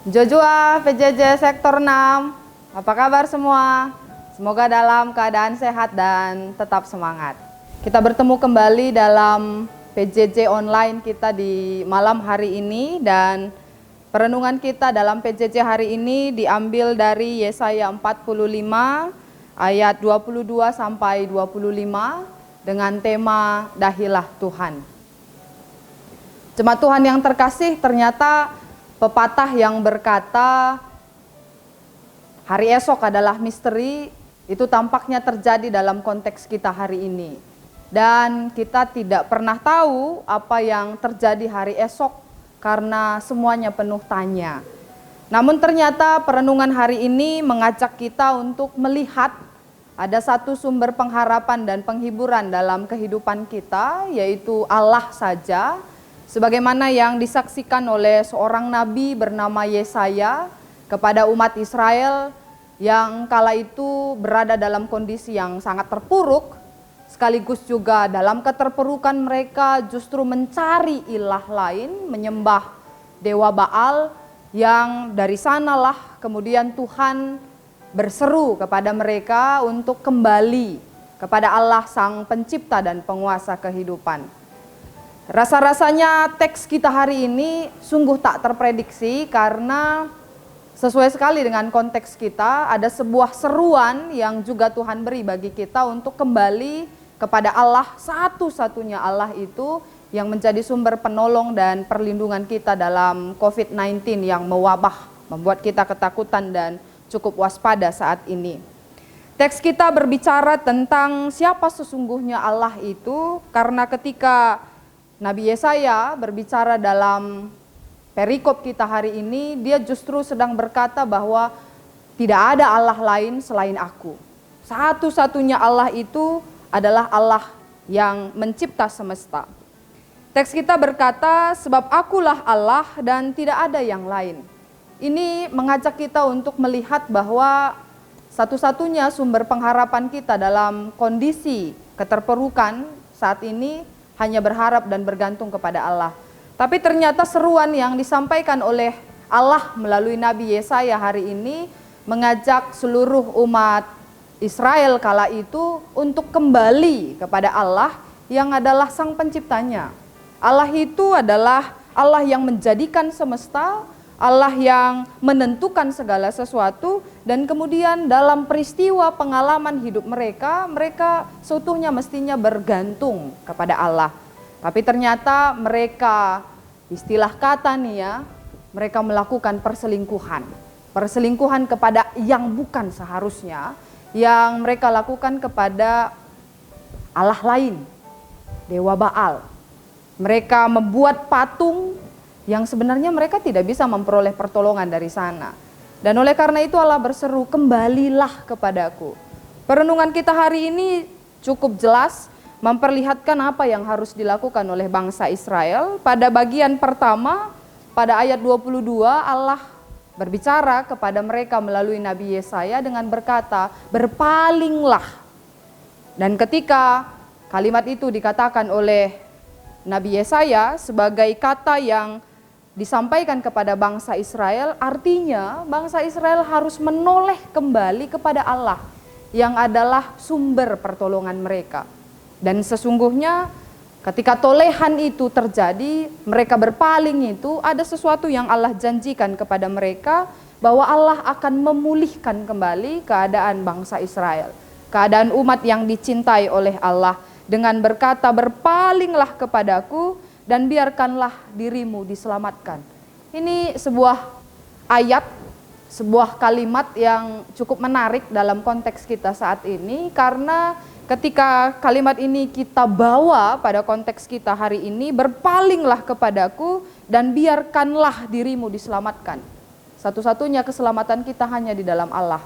Jojoa PJJ Sektor 6, apa kabar semua? Semoga dalam keadaan sehat dan tetap semangat. Kita bertemu kembali dalam PJJ online kita di malam hari ini, dan perenungan kita dalam PJJ hari ini diambil dari Yesaya 45 ayat 22 sampai 25 dengan tema Dahilah Tuhan. Jemaat Tuhan yang terkasih, ternyata pepatah yang berkata hari esok adalah misteri itu tampaknya terjadi dalam konteks kita hari ini. Dan kita tidak pernah tahu apa yang terjadi hari esok karena semuanya penuh tanya. Namun ternyata perenungan hari ini mengajak kita untuk melihat ada satu sumber pengharapan dan penghiburan dalam kehidupan kita, yaitu Allah saja. Sebagaimana yang disaksikan oleh seorang nabi bernama Yesaya kepada umat Israel yang kala itu berada dalam kondisi yang sangat terpuruk, sekaligus juga dalam keterpurukan mereka justru mencari ilah lain, menyembah dewa Baal, yang dari sanalah kemudian Tuhan berseru kepada mereka untuk kembali kepada Allah Sang Pencipta dan Penguasa kehidupan. Rasa-rasanya teks kita hari ini sungguh tak terprediksi karena sesuai sekali dengan konteks kita, ada sebuah seruan yang juga Tuhan beri bagi kita untuk kembali kepada Allah, satu-satunya Allah itu yang menjadi sumber penolong dan perlindungan kita dalam COVID-19 yang mewabah, membuat kita ketakutan dan cukup waspada saat ini. Teks kita berbicara tentang siapa sesungguhnya Allah itu, karena ketika Nabi Yesaya berbicara dalam perikop kita hari ini, dia justru sedang berkata bahwa tidak ada Allah lain selain aku. Satu-satunya Allah itu adalah Allah yang mencipta semesta. Teks kita berkata, sebab akulah Allah dan tidak ada yang lain. Ini mengajak kita untuk melihat bahwa satu-satunya sumber pengharapan kita dalam kondisi keterpurukan saat ini hanya berharap dan bergantung kepada Allah. Tapi ternyata seruan yang disampaikan oleh Allah melalui Nabi Yesaya hari ini mengajak seluruh umat Israel kala itu untuk kembali kepada Allah yang adalah Sang Penciptanya. Allah itu adalah Allah yang menjadikan semesta, Allah yang menentukan segala sesuatu, dan kemudian dalam peristiwa pengalaman hidup mereka seutuhnya mestinya bergantung kepada Allah. Tapi ternyata mereka, istilah kata nih ya, mereka melakukan perselingkuhan. Perselingkuhan kepada yang bukan seharusnya, yang mereka lakukan kepada Allah lain, dewa Baal. Mereka membuat patung yang sebenarnya mereka tidak bisa memperoleh pertolongan dari sana. Dan oleh karena itu Allah berseru, kembalilah kepadaku. Perenungan kita hari ini cukup jelas memperlihatkan apa yang harus dilakukan oleh bangsa Israel. Pada bagian pertama, pada ayat 22, Allah berbicara kepada mereka melalui Nabi Yesaya dengan berkata, berpalinglah. Dan ketika kalimat itu dikatakan oleh Nabi Yesaya sebagai kata yang disampaikan kepada bangsa Israel, artinya bangsa Israel harus menoleh kembali kepada Allah yang adalah sumber pertolongan mereka. Dan sesungguhnya ketika tolehan itu terjadi, mereka berpaling itu, ada sesuatu yang Allah janjikan kepada mereka, bahwa Allah akan memulihkan kembali keadaan bangsa Israel, keadaan umat yang dicintai oleh Allah, dengan berkata, berpalinglah kepadaku dan biarkanlah dirimu diselamatkan. Ini sebuah ayat, sebuah kalimat yang cukup menarik dalam konteks kita saat ini, karena ketika kalimat ini kita bawa pada konteks kita hari ini, berpalinglah kepadaku dan biarkanlah dirimu diselamatkan. Satu-satunya keselamatan kita hanya di dalam Allah.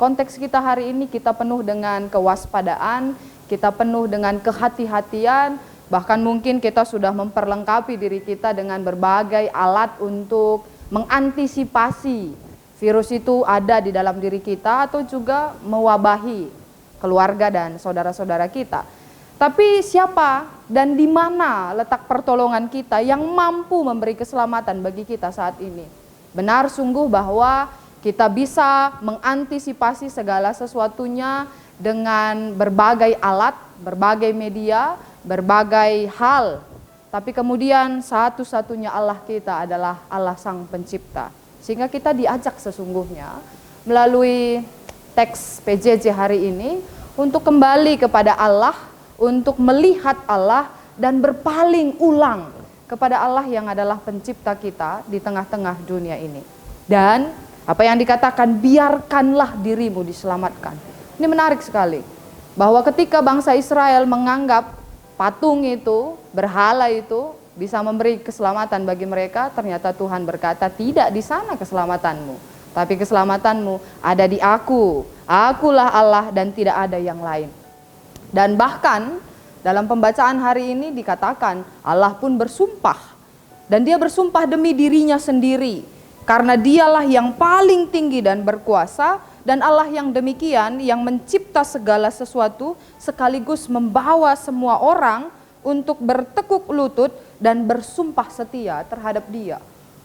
Konteks kita hari ini kita penuh dengan kewaspadaan, kita penuh dengan kehati-hatian, bahkan mungkin kita sudah memperlengkapi diri kita dengan berbagai alat untuk mengantisipasi virus itu ada di dalam diri kita atau juga mewabahi keluarga dan saudara-saudara kita. Tapi siapa dan di mana letak pertolongan kita yang mampu memberi keselamatan bagi kita saat ini? Benar sungguh bahwa kita bisa mengantisipasi segala sesuatunya dengan berbagai alat, berbagai media, berbagai hal. Tapi kemudian satu-satunya Allah kita adalah Allah Sang Pencipta. Sehingga kita diajak sesungguhnya melalui teks PJJ hari ini untuk kembali kepada Allah, untuk melihat Allah dan berpaling ulang kepada Allah yang adalah pencipta kita di tengah-tengah dunia ini. Dan apa yang dikatakan, biarkanlah dirimu diselamatkan. Ini menarik sekali, bahwa ketika bangsa Israel menganggap patung itu, berhala itu bisa memberi keselamatan bagi mereka, ternyata Tuhan berkata, tidak di sana keselamatanmu, tapi keselamatanmu ada di Aku. Akulah Allah dan tidak ada yang lain. Dan bahkan dalam pembacaan hari ini dikatakan Allah pun bersumpah, dan dia bersumpah demi dirinya sendiri, karena dialah yang paling tinggi dan berkuasa, dan Allah yang demikian yang mencipta segala sesuatu sekaligus membawa semua orang untuk bertekuk lutut dan bersumpah setia terhadap Dia.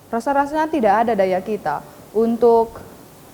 Rasa-rasanya tidak ada daya kita untuk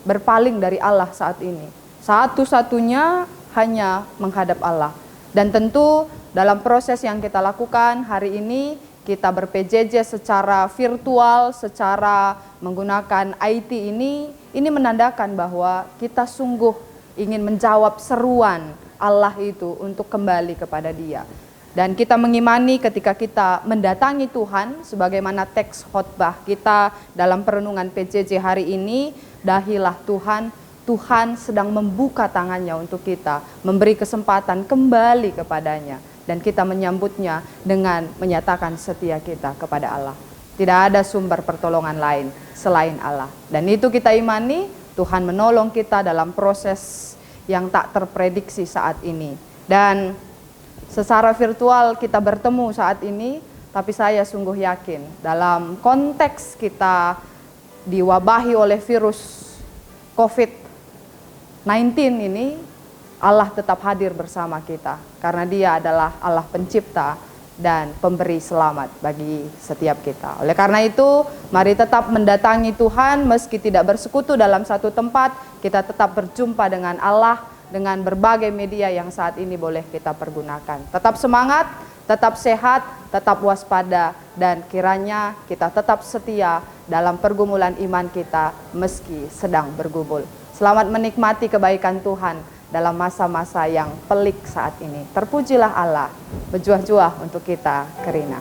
berpaling dari Allah saat ini. Satu-satunya hanya menghadap Allah. Dan tentu dalam proses yang kita lakukan hari ini, kita ber-PJJ secara virtual, secara menggunakan IT ini menandakan bahwa kita sungguh ingin menjawab seruan Allah itu untuk kembali kepada Dia. Dan kita mengimani ketika kita mendatangi Tuhan, sebagaimana teks khotbah kita dalam perenungan PJJ hari ini, dahilah Tuhan, Tuhan sedang membuka tangannya untuk kita, memberi kesempatan kembali kepadanya. Dan kita menyambutnya dengan menyatakan setia kita kepada Allah. Tidak ada sumber pertolongan lain selain Allah. Dan itu kita imani, Tuhan menolong kita dalam proses yang tak terprediksi saat ini. Dan secara virtual kita bertemu saat ini, tapi saya sungguh yakin dalam konteks kita diwabahi oleh virus COVID-19 ini, Allah tetap hadir bersama kita, karena Dia adalah Allah pencipta dan pemberi selamat bagi setiap kita. Oleh karena itu, mari tetap mendatangi Tuhan meski tidak bersekutu dalam satu tempat, kita tetap berjumpa dengan Allah dengan berbagai media yang saat ini boleh kita pergunakan. Tetap semangat, tetap sehat, tetap waspada, dan kiranya kita tetap setia dalam pergumulan iman kita meski sedang bergumul. Selamat menikmati kebaikan Tuhan dalam masa-masa yang pelik saat ini. Terpujilah Allah, berjuah-juah untuk kita, Kerina.